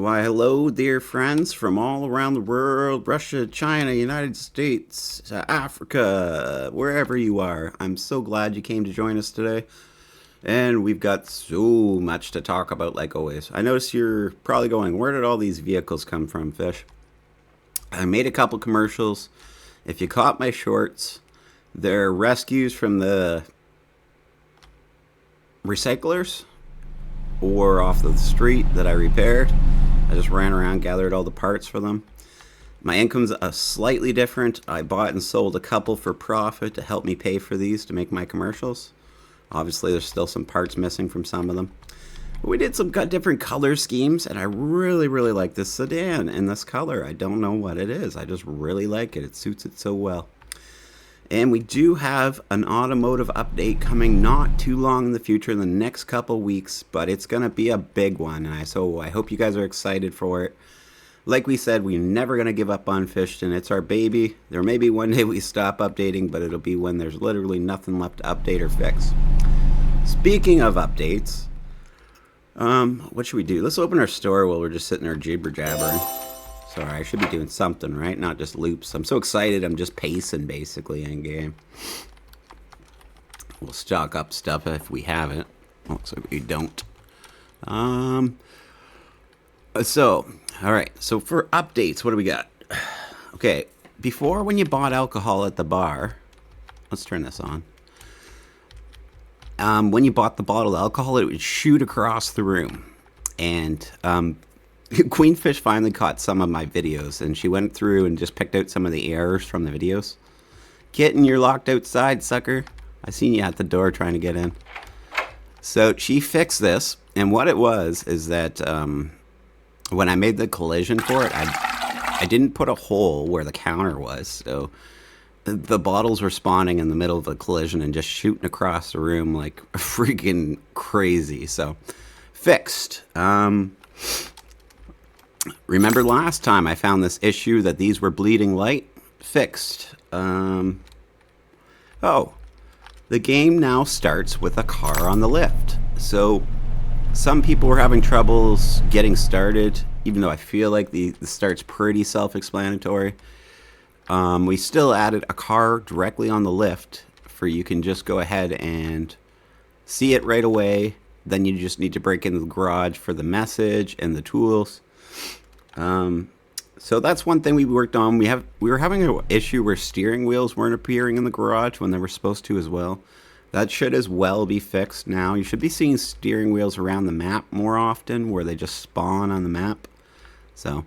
Why, hello, dear friends from all around the world, Russia, China, United States, Africa, wherever you are. I'm so glad you came to join us today. And we've got so much to talk about, like always. I notice you're probably going, where did all these vehicles come from, Fish? I made a couple commercials. If you caught my shorts, they're rescues from the recyclers or off the street that I repaired. I just ran around, gathered all the parts for them. My income's slightly different. I bought and sold a couple for profit to help me pay for these to make my commercials. Obviously, there's still some parts missing from some of them. But we did some different color schemes, and I really, really like this sedan in this color. I don't know what it is. I just really like it. It suits it so well. And we do have an automotive update coming not too long in the future, in the next couple weeks, but it's going to be a big one. So I hope you guys are excited for it. Like we said, we're never going to give up on Fishton. It's our baby. There may be one day we stop updating, but it'll be when there's literally nothing left to update or fix. Speaking of updates, what should we do? Let's open our store while we're just sitting there jibber-jabbering. Sorry, I should be doing something, right? Not just loops. I'm so excited, I'm just pacing, basically, in game. We'll stock up stuff if we have it. Looks like we don't. Alright. So for updates, what do we got? Okay, before when you bought alcohol at the bar... Let's turn this on. When you bought the bottle of alcohol, it would shoot across the room. And, Queenfish finally caught some of my videos, and she went through and just picked out some of the errors from the videos. Kitten, you're locked outside, sucker. I seen you at the door trying to get in. So she fixed this, and what it was is that when I made the collision for it, I didn't put a hole where the counter was, so the bottles were spawning in the middle of the collision and just shooting across the room like freaking crazy. So fixed. Remember last time I found this issue that these were bleeding light? Fixed. The game now starts with a car on the lift. So some people were having troubles getting started, even though I feel like the start's pretty self-explanatory. We still added a car directly on the lift for you can just go ahead and see it right away. Then you just need to break into the garage for the message and the tools. So that's one thing we worked on. We were having an issue where steering wheels weren't appearing in the garage when they were supposed to as well. That should as well be fixed now. You should be seeing steering wheels around the map more often where they just spawn on the map. So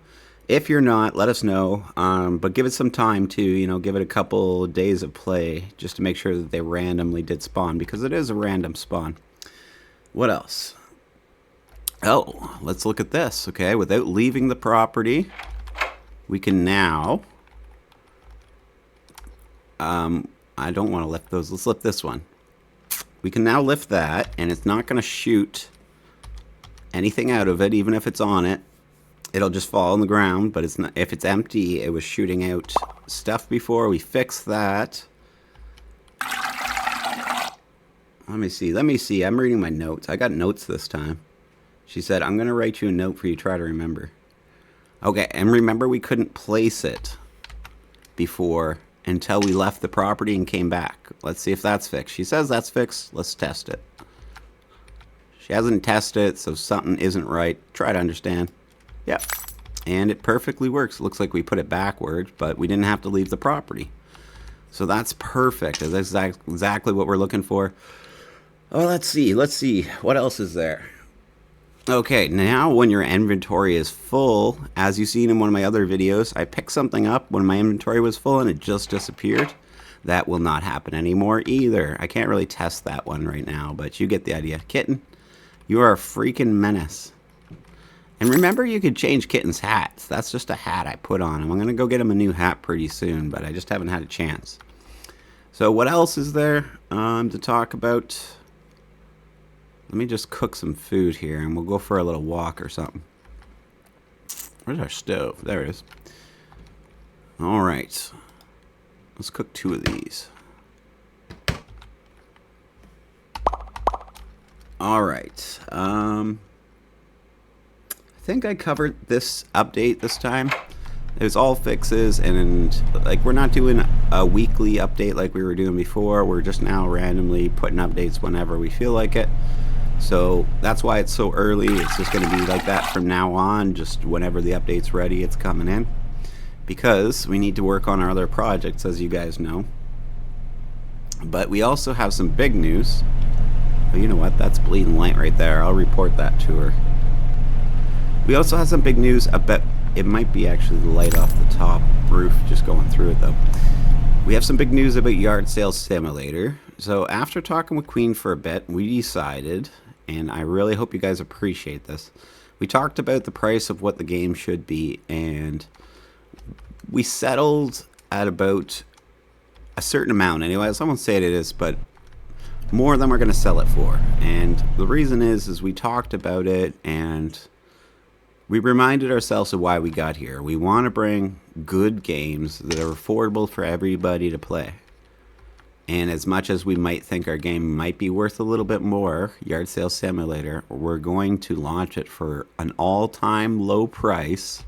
if you're not, let us know. But give it some time too, give it a couple days of play just to make sure that they randomly did spawn, because it is a random spawn. What else? Oh, let's look at this, okay? Without leaving the property, we can now... I don't want to lift those. Let's lift this one. We can now lift that, and it's not going to shoot anything out of it, even if it's on it. It'll just fall on the ground, but it's not, if it's empty, it was shooting out stuff before. We fixed that. Let me see. I'm reading my notes. I got notes this time. She said, I'm going to write you a note for you to try to remember. Okay, and remember we couldn't place it before until we left the property and came back. Let's see if that's fixed. She says that's fixed. Let's test it. She hasn't tested it, so something isn't right. Try to understand. Yep. And it perfectly works. It looks like we put it backwards, but we didn't have to leave the property. So that's perfect. That's exactly what we're looking for. Oh, let's see. What else is there? Okay, now when your inventory is full, as you've seen in one of my other videos, I picked something up when my inventory was full and it just disappeared. That will not happen anymore either. I can't really test that one right now, but you get the idea. Kitten, you are a freaking menace. And remember, you could change Kitten's hats. That's just a hat I put on him. I'm going to go get him a new hat pretty soon, but I just haven't had a chance. So what else is there to talk about? Let me just cook some food here, and we'll go for a little walk or something. Where's our stove? There it is. All right. Let's cook 2 of these. All right. I think I covered this update this time. It was all fixes, and like we're not doing a weekly update like we were doing before. We're just now randomly putting updates whenever we feel like it. So that's why it's so early. It's just going to be like that from now on. Just whenever the update's ready, it's coming in. Because we need to work on our other projects, as you guys know. But we also have some big news. Oh, you know what? That's bleeding light right there. I'll report that to her. We also have some big news about... It might be actually the light off the top roof, just going through it though. We have some big news about Yard Sale Simulator. So after talking with Queen for a bit, we decided, and I really hope you guys appreciate this, we talked about the price of what the game should be, and we settled at about a certain amount. Anyways, I won't say it is, but more than we're going to sell it for. And the reason is we talked about it, and we reminded ourselves of why we got here. We want to bring good games that are affordable for everybody to play. And as much as we might think our game might be worth a little bit more, Yard Sale Simulator, we're going to launch it for an all-time low price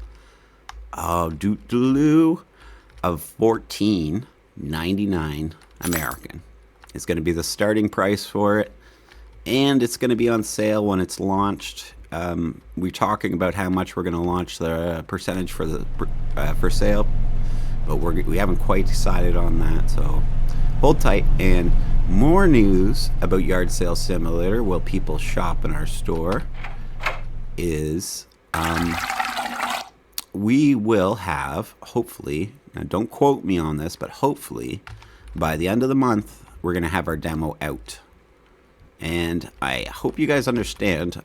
of $14.99 American. It's going to be the starting price for it, and it's going to be on sale when it's launched. We're talking about how much we're going to launch the percentage for the for sale, but we haven't quite decided on that, so hold tight. And more news about Yard Sale Simulator while people shop in our store is we will have, hopefully, now don't quote me on this, but hopefully by the end of the month we're going to have our demo out. And I hope you guys understand,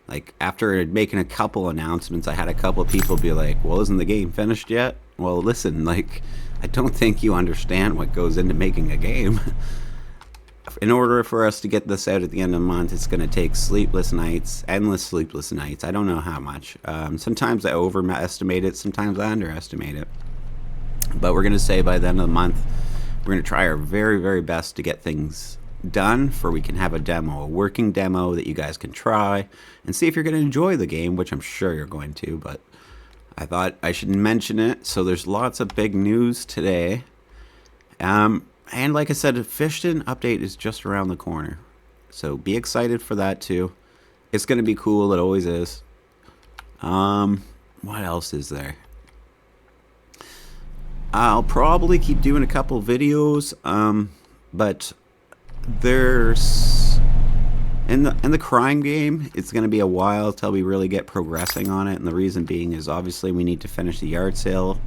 like, after making a couple announcements, I had a couple people be like, well, isn't the game finished yet? Well, listen, like, I don't think you understand what goes into making a game. In order for us to get this out at the end of the month, it's going to take sleepless nights, endless sleepless nights. I don't know how much. Sometimes I overestimate it, sometimes I underestimate it. But we're going to say by the end of the month, we're going to try our very, very best to get things done for we can have a demo, a working demo that you guys can try and see if you're going to enjoy the game, which I'm sure you're going to, but I thought I should mention it. So there's lots of big news today. And like I said, a Fishton update is just around the corner. So be excited for that too. It's going to be cool. It always is. What else is there? I'll probably keep doing a couple videos, but there's in the crime game, it's going to be a while till we really get progressing on it, and the reason being is obviously we need to finish the yard sale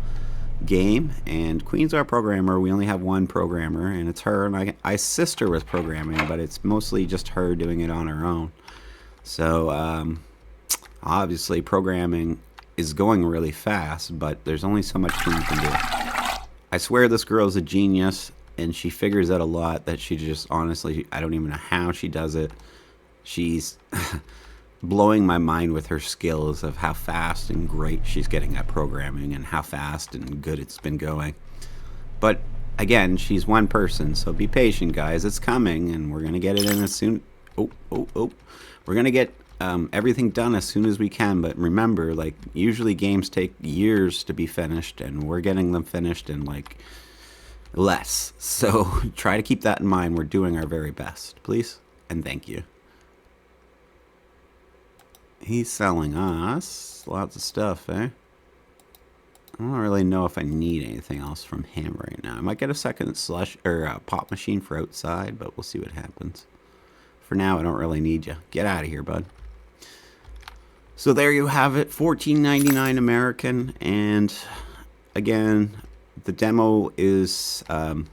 game, and Queen's our programmer. We only have one programmer, and it's her, and I assist her with programming, but it's mostly just her doing it on her own. So obviously programming is going really fast, but there's only so much Queen can do. I swear this girl's a genius, and she figures out a lot that she just, honestly, I don't even know how she does it. She's blowing my mind with her skills of how fast and great she's getting at programming and how fast and good it's been going. But again, she's one person, so be patient, guys. It's coming, and we're going to get it in as soon... We're going to get everything done as soon as we can, but remember, like, usually games take years to be finished, and we're getting them finished in, like, less. So try to keep that in mind. We're doing our very best, please, and thank you. He's selling us lots of stuff, eh? I don't really know if I need anything else from him right now. I might get a second pop machine for outside, but we'll see what happens. For now, I don't really need you. Get out of here, bud. So there you have it, $14.99 American, and again, the demo is going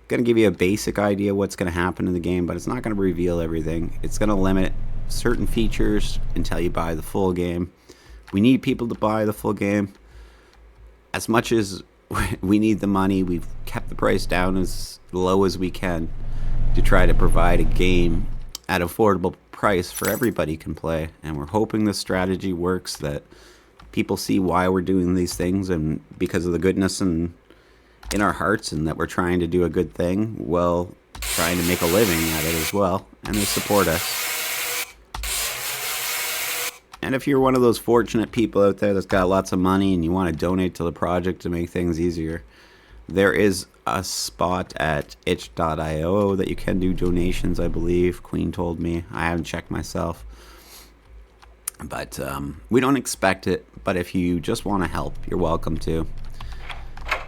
to give you a basic idea what's going to happen in the game, but it's not going to reveal everything. It's going to limit certain features until you buy the full game. We need people to buy the full game. As much as we need the money, we've kept the price down as low as we can to try to provide a game at an affordable price for everybody can play. And we're hoping the strategy works, that people see why we're doing these things, and because of the goodness in our hearts, and that we're trying to do a good thing, well, trying to make a living at it as well, and they support us. And if you're one of those fortunate people out there that's got lots of money and you want to donate to the project to make things easier, there is a spot at itch.io that you can do donations, I believe. Queen told me. I haven't checked myself. But we don't expect it. But if you just want to help, you're welcome to.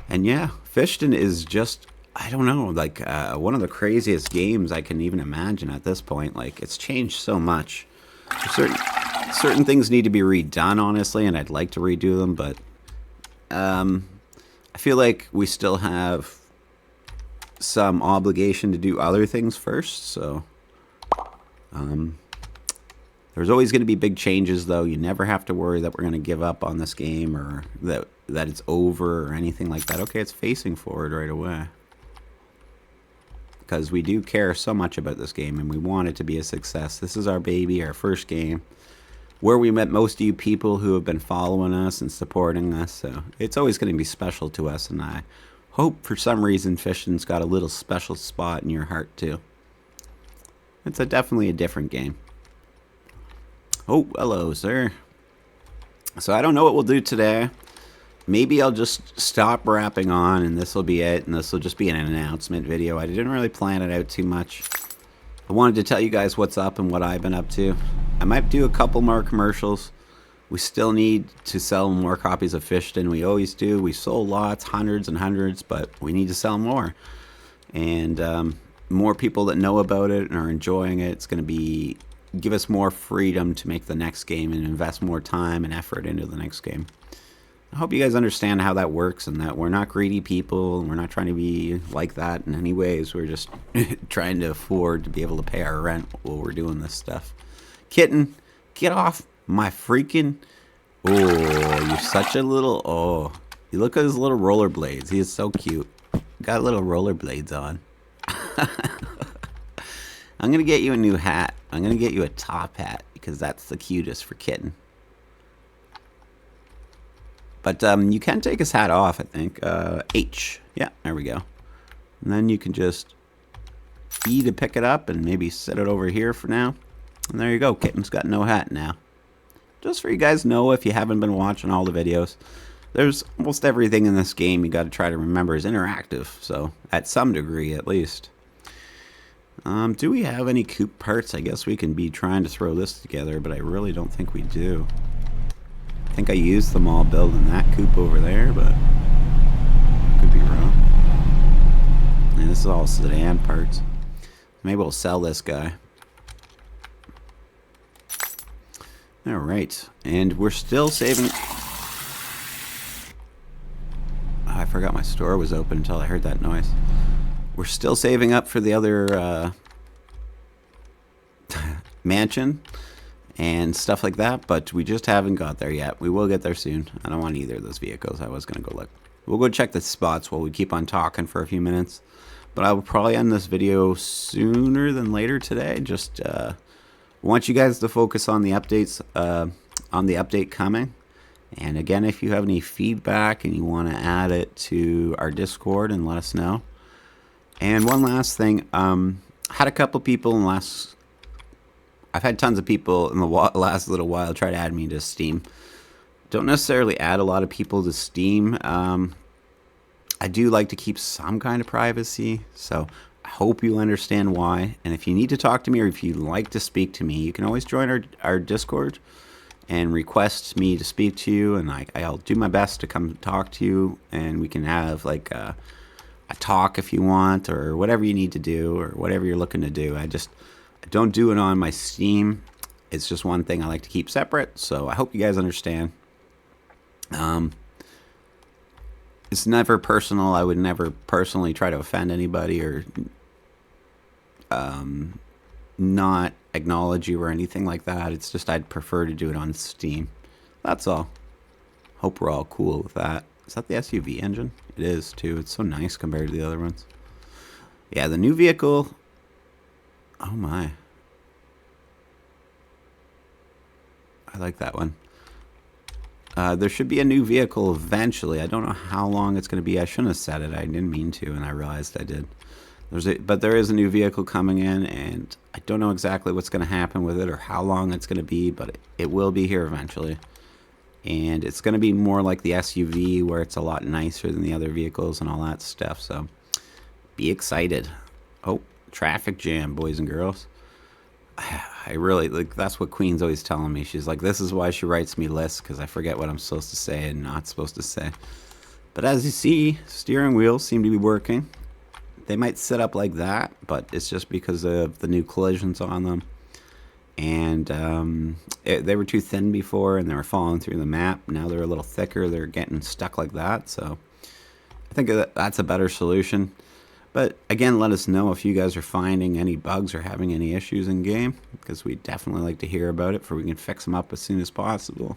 And yeah, Fishton is just, I don't know, like one of the craziest games I can even imagine at this point. Like, it's changed so much. Certain things need to be redone, honestly, and I'd like to redo them, but I feel like we still have some obligation to do other things first, so there's always going to be big changes, though. You never have to worry that we're going to give up on this game or that it's over or anything like that. Okay, it's facing forward right away. Because we do care so much about this game and we want it to be a success. This is our baby, our first game, where we met most of you people who have been following us and supporting us. So it's always going to be special to us, and I hope for some reason Fishton's got a little special spot in your heart too. It's definitely a different game. Oh, hello, sir. So I don't know what we'll do today. Maybe I'll just stop rapping on and this will be it, and this will just be an announcement video. I didn't really plan it out too much. I wanted to tell you guys what's up and what I've been up to. I might do a couple more commercials. We still need to sell more copies of Fishton. We always do. We sold lots, hundreds and hundreds, but we need to sell more. And more people that know about it and are enjoying it, it's going to give us more freedom to make the next game and invest more time and effort into the next game. I hope you guys understand how that works and that we're not greedy people and we're not trying to be like that in any ways. We're just trying to afford to be able to pay our rent while we're doing this stuff. Kitten, get off my freaking... Oh, you're such a little... Oh, you look at his little rollerblades. He is so cute. Got little rollerblades on. I'm going to get you a new hat. I'm going to get you a top hat because that's the cutest for Kitten. But you can take his hat off, I think. H. Yeah, there we go. And then you can just E to pick it up and maybe set it over here for now. And there you go. Kitten's got no hat now. Just for you guys to know, if you haven't been watching all the videos, there's almost everything in this game you got to try to remember is interactive. So, at some degree, at least. Do we have any coop parts? I guess we can be trying to throw this together, but I really don't think we do. I think I used them all building that coop over there, but could be wrong. And this is all sedan parts. Maybe we'll sell this guy. Alright, and we're still saving... I forgot my store was open until I heard that noise. We're still saving up for the other mansion and stuff like that, but we just haven't got there yet. We will get there soon. I don't want either of those vehicles. I was going to go look. We'll go check the spots while we keep on talking for a few minutes. But I will probably end this video sooner than later today. Just want you guys to focus on the updates, on the update coming. And again, if you have any feedback and you want to add it to our Discord and let us know. And one last thing, had a couple people in the last... I've had tons of people in the last little while try to add me to Steam. Don't necessarily add a lot of people to Steam. I do like to keep some kind of privacy, so I hope you understand why. And if you need to talk to me or if you'd like to speak to me, you can always join our Discord and request me to speak to you, and I'll do my best to come talk to you, and we can have like a talk if you want, or whatever you need to do, or whatever you're looking to do. I don't do it on my Steam. It's just one thing I like to keep separate, so I hope you guys understand. It's never personal. I would never personally try to offend anybody or not acknowledge you or anything like that. It's just I'd prefer to do it on Steam. That's all. Hope we're all cool with that. Is that the SUV engine? It is, too. It's so nice compared to the other ones. Yeah, the new vehicle... Oh, my. I like that one. There should be a new vehicle eventually. I don't know how long it's going to be. I shouldn't have said it. I didn't mean to, and I realized I did. But there is a new vehicle coming in, and I don't know exactly what's going to happen with it or how long it's going to be, but it will be here eventually. And it's going to be more like the SUV, where it's a lot nicer than the other vehicles and all that stuff. So be excited. Oh, traffic jam, boys and girls. I really, like, that's what Queen's always telling me. She's like, this is why she writes me lists, because I forget what I'm supposed to say and not supposed to say. But as you see, steering wheels seem to be working. They might sit up like that, but it's just because of the new collisions on them. And they were too thin before, and they were falling through the map. Now they're a little thicker. They're getting stuck like that. So I think that's a better solution. But again, let us know if you guys are finding any bugs or having any issues in game, because we definitely like to hear about it, for we can fix them up as soon as possible.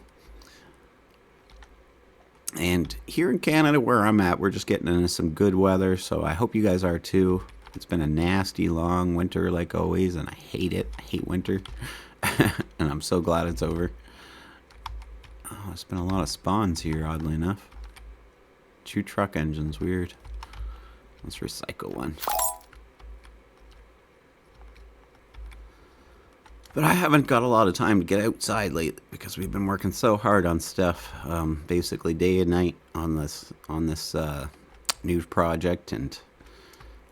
And here in Canada, where I'm at, we're just getting into some good weather, so I hope you guys are too. It's been a nasty, long winter, like always, and I hate it. I hate winter. And I'm so glad it's over. Oh, there's been a lot of spawns here, oddly enough. 2 truck engines, weird. Let's recycle one. But I haven't got a lot of time to get outside lately, because we've been working so hard on stuff, basically day and night on this new project. And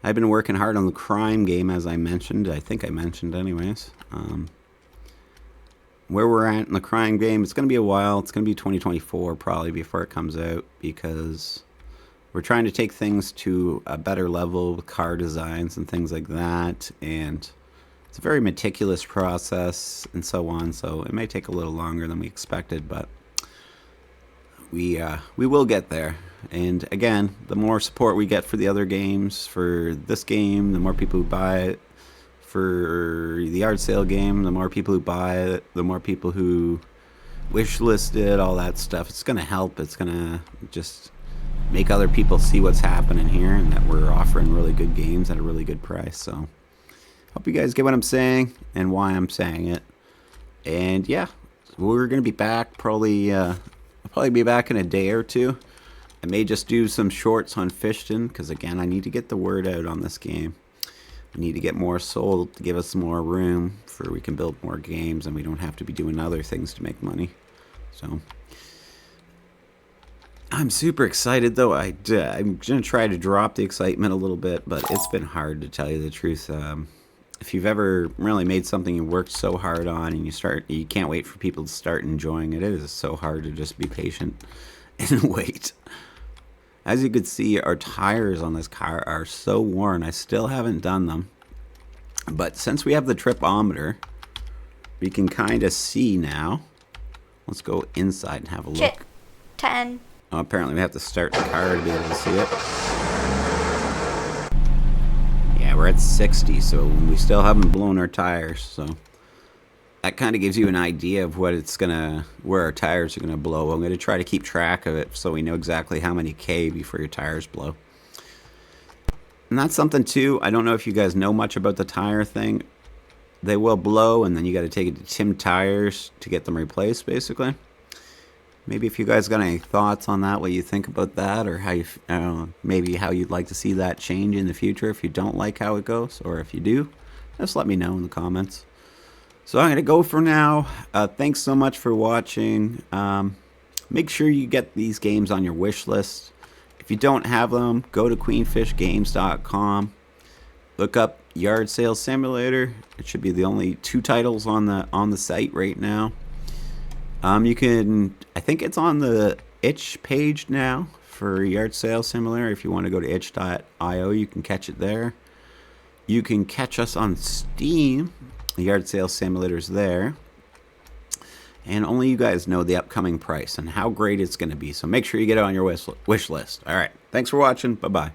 I've been working hard on the crime game, as I mentioned. I think I mentioned anyways. Where we're at in the crime game, it's going to be a while. It's going to be 2024 probably before it comes out, because we're trying to take things to a better level with car designs and things like that. And it's a very meticulous process and so on, so it may take a little longer than we expected, but we will get there. And again, the more support we get for the other games, for this game, the more people who buy it. For the yard sale game, the more people who buy it, the more people who wishlist it, all that stuff. It's going to help. It's going to just make other people see what's happening here, and that we're offering really good games at a really good price. So hope you guys get what I'm saying and why I'm saying it. And yeah, we're going to be back probably, I'll probably be back in a day or two. I may just do some shorts on Fishton, because again, I need to get the word out on this game. I need to get more sold to give us more room for we can build more games, and we don't have to be doing other things to make money. So I'm super excited, though. I'm going to try to drop the excitement a little bit, but it's been hard, to tell you the truth. If you've ever really made something you worked so hard on, and you can't wait for people to start enjoying it, it is so hard to just be patient and wait. As you can see, our tires on this car are so worn. I still haven't done them. But since we have the tripometer, we can kind of see now. Let's go inside and have a look. 10. Oh, apparently we have to start the car to be able to see it. Yeah, we're at 60, so we still haven't blown our tires. So that kind of gives you an idea of where our tires are gonna blow. I'm gonna try to keep track of it so we know exactly how many K before your tires blow. And that's something too. I don't know if you guys know much about the tire thing. They will blow, and then you got to take it to Tim Tires to get them replaced, basically. Maybe if you guys got any thoughts on that, what you think about that, or how you, I don't know, maybe how you'd like to see that change in the future if you don't like how it goes, or if you do, just let me know in the comments. So I'm going to go for now. Thanks so much for watching. Make sure you get these games on your wish list. If you don't have them, go to queenfishgames.com. Look up Yard Sale Simulator. It should be the only 2 titles on the site right now. You can, I think it's on the itch page now for Yard Sale Simulator. If you want to go to itch.io, you can catch it there. You can catch us on Steam. The Yard Sale Simulator's there. And only you guys know the upcoming price and how great it's going to be. So make sure you get it on your wish list. All right. Thanks for watching. Bye-bye.